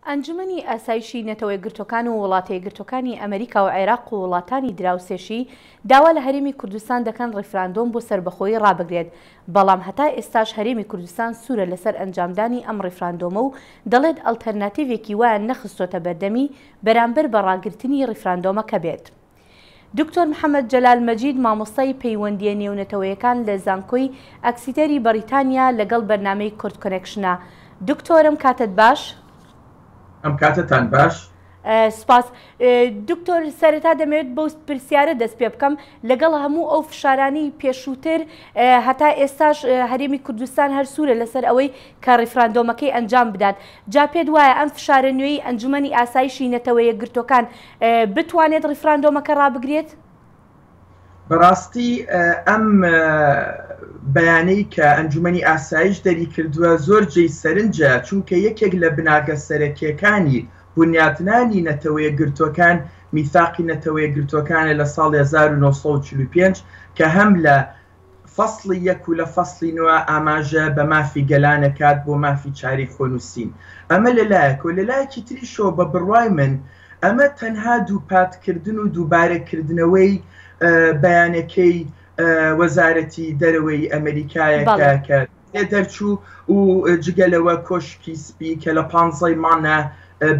ئەنجومەنی ئاسایشی نەتەوە یەکگرتوەکان و وڵاتە یەکگرتوەکانی ئەمریکا و عێراق و وڵاتانی دراوسێشی داوا لە هەرێمی کوردستان دەکەن ڕێفراندۆم بۆ سەربەخۆیی ڕابگرێت، بەڵام هەتا ئێستاش هەرێمی کوردستان سوورە لەسەر ئەنجامدانی ئەم ڕێفراندۆمە و دەڵێت ئەڵتەرناتیڤێکی وایە نەخستۆتە بەردەمی بەرامبەر بە ڕاگررتنی ڕێفراندۆمەکە بێت. دکتۆر محەممەد جەلال مەجید مامۆستای پەیوەندیە نێونەتەوەیەکان لە زانکۆی ئەکسیتەری بەریتانیا لەگەڵ بەرنامەی کورد کۆنێکشنە. دکتۆرم کاتت باش؟ ئەم کاتتان باش؟ سپاس. دکتۆر سەرەتا دەمەوێت بەو پرسیارە دەست پێ بکەم لەگەڵ هەموو ئەو فشارانی پێشووتر هەتا ئێستاش هەرێمی کوردستان هەر سوورە لەسەر ئەوەی کە ڕێفراندۆمەکەی ئەنجام بدات. جا پێت وایە ئەم فشارە نوێی ئەنجومەنی ئاسایشی نەتەوە یەکگرتوەکان بتوانێت ڕێفراندۆمەکە ڕابگرێت؟ بەڕاستی ئەم بەیانەی کە ئەنجومەنی ئاسایش دەری کردووە زۆر جێی سەرنجە، چونکە یەکێک لە بناگە سەرەکیەکانی بنیاتنانی نەتەوە یەکگرتوەکان میثاقی نەتەوە یەکگرتوەکانە لە ساڵی 1945 کە هەم لە فەسڵی یەک و لە فەسڵی نوە ئاماژە بە مافی گەلانەکات بۆ مافی چاری خۆنووسین. ئەمە لەلایەک و لەلایەکی تریشەوە بە بڕوای من ئەمە تەنها دووپاتکردن و دووبارەکردنەوەی بەیانەکەی وەزارەتی دەرەوەی ئەمریکایە کە دەرچوو و جگەلەوە کۆشکی سپی کە لە 15 مانە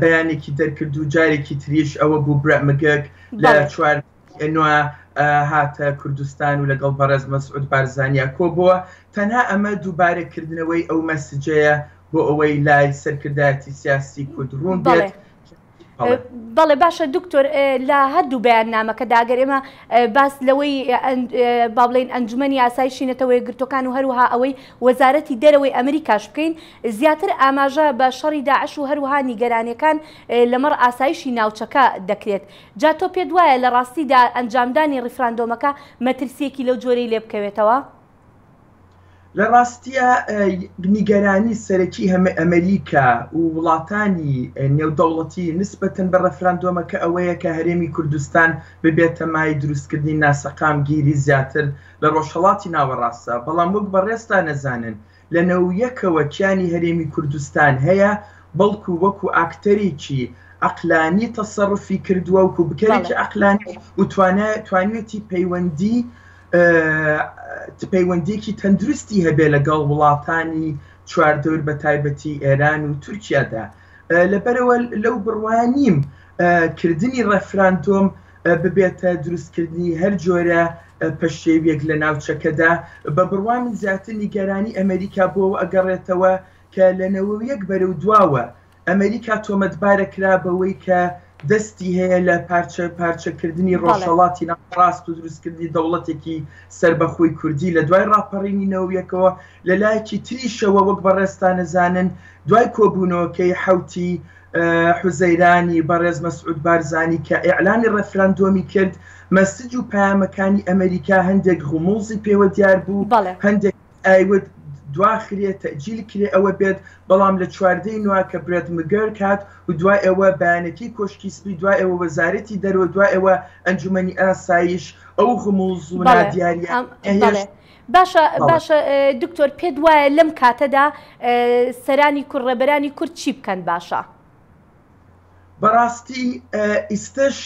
بەیانێکی دەرکرد و جارێکی تریش ئەوە بوو برەمگەک لە 4 هاتە کوردستان و لەگەڵ بەڕێز مەسعود بارزانیا کۆ بووە. تەنها ئەمە دووبارەکردنەوەی ئەو مەسجەیە بۆ ئەوەی لای سەرکردایەتی سیاسی کورد ڕوون بێت. بەڵێ باشە دکتۆر، لە هەردوو بەیاننامەکەدا ئەگەر ئێمە باس لەوەی با بڵێن ئەنجومەنی ئاسایشی نەتەوە یەکگرتوەکان و هەروەها ئەوەی وەزارەتی دەرەوەی ئەمریکاش بکەین، زیاتر ئاماژە بە شەڕی داعش و هەروەها نیگەرانیەکان لەمەڕ ئاسایشی ناوچەکە دەکرێت. جا تۆ پێت وایە لە ڕاستیدا ئەنجامدانی ڕێفراندۆمەکە مەترسیەکی لەو جۆرەی لێ بکەوێتەوە؟ لە ڕاستیە نیگەرانی سەرەکی ئەمریکا و وڵاتانی نێودەوڵەتی نسبەتەن بە ڕێفراندۆمەکە ئەوەیە کە هەرێمی کوردستان ببێتە مای دروستکردنی ناسەقام گیری زیاتر لە ڕۆژهەڵاتی ناوەڕاستە. بەڵام وەک بەڕێستا نەزانن لە نەویەکەوە کیانی هەرێمی کوردستان هەیە، بەڵکو وەکو ئاکتەرێکی عەقلانی تەسەڕوفی کردووە وەکو بکەرێکی عەقلانی و توانێتی پەیوەندیەکی تەندروستی هەبێ لەگەڵ وڵاتانی چواردەور بە تایبەتی ئێران و تورکیادا. لەبەرەوە لەو بڕوانیم کردنی ڕێفراندۆم ببێتە دروستکردنی هەر جۆرە پەشێویەک لە ناوچەکەدا بە بڕوان من زیاتر نیگەرانی ئەمریکا بۆەوە ئەگەڕێتەوە کە لە نەوەیەک بەرەو دواوە ئەمریکا تۆمەتبارە کرا بەوەی کە دەستی هەیە لە پارچەکردنی ڕۆژهەڵاتی ناڕاست و دروستکردنی دەوڵەتێکی سەربەخۆی کوردی لە دوای ڕاپەڕینی نەوەیەکەوە لەلایەکی تریشەوە وەک بەڕێستا نەزانن دوای کۆبوونەوەکەی حوتی حوزەیرانی بەڕێز مەسعود بارزانی کە ئیعلانی ڕێفراندۆمی کرد، مەسج و پەیامەکانی ئەمریکا هەندێک غموڵزی پێوە دیار بوو، هەندێک ئایوت دواخرێت تەجیل کرێ ئەوە بێت، بەڵام لە 14 نووا کە برێت مگەر کات و دوای ئەوە بەیانەکەی کۆشکی سپی، دوای ئەوە وەزارەتی دەرەوە، دوای ئەوە ئەنجومەنی ئاسایش ئەو غموڵز و نادیاریە. باشە دکتۆر، پێت وایە لەم کاتەدا سەرانی کورد ڕێبەرانی کورد چی بکەن؟ باشە بەڕاستی ئیستش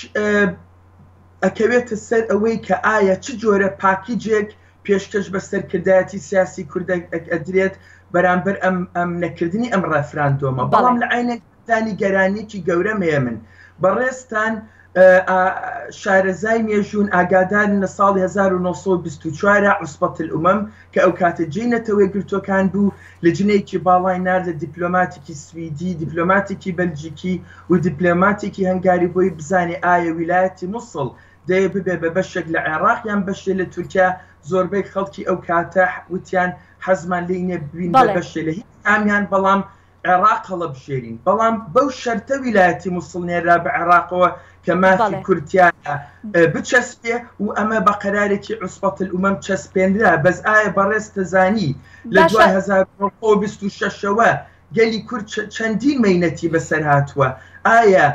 ئەکەوێتە سەر ئەوەی کە ئایا چ جۆرە پاکیجێک پێشکەش بە سەرکردایەتی سیاسی کوردە ئەدرێت بەرامبەر ئەم نەکردنی ئەم ڕێفراندۆمە. بەڵام لە عینەکانی گەرانیەکی گەورەم هەیە من بەڕێستان شارەزای مێژوون ئاگادارن لە ساڵی 1924 عوسبەت الئومەم کە ئەو کاتە جێی نەتەوە یەکگرتوەکان بوو لە جنێکی باڵای ناردە دیپلۆماتێکی سویدی، دیپلۆماتێکی بەلجیکی و دیپلۆماتێکی هەنگاری بۆی بزانێ ئایا ویلایەتی مووسڵ دەیە ببێ بە بەشێک لە عێراق یان بەشێ لە تورکیا. زۆربەی خەڵکی ئەو کاتە وتیان حەزمان لێی نییە ببین بە بەشێ لە هیچ ئامیان، بەڵام عێراق هەڵە بژێرین. بەڵام بەو شەرتە ویلایەتی مووسڵ نێرا بە عێراقەوە کە مافی کورتیانە بچەسپێ و ئەمە بە قەرارێکی عوسبەت الئومەم چەسپێنرا. بەس ئایا بەڕێز تەزانی لە 2026ەوە گەلی کورد چەندین مەینەتی بەسەر هاتووە؟ ئایا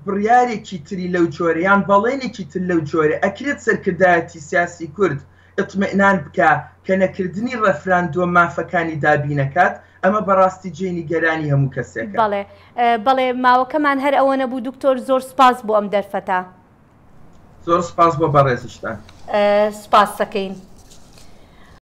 بڕیارێکی تری لەو جۆرە یان بەڵێنێکی تر لەو جۆرە ئەکرێت سەرکردایەتی سیاسی کورد ئتمئنان بکە کە نەکردنی ڕەفراندۆم مافەکانی دابینەکات؟ ئەمە بەڕاستی جێنی گەرانی هەموو کەسێکە. بەڵێ ماوەکەمان هەر ئەوە نەبوو دکتۆر، زۆر سپاس بۆ ئەم دەرفەتە. زۆر سپاس بۆ بەڕێزیشتان. سپاس دەکەین.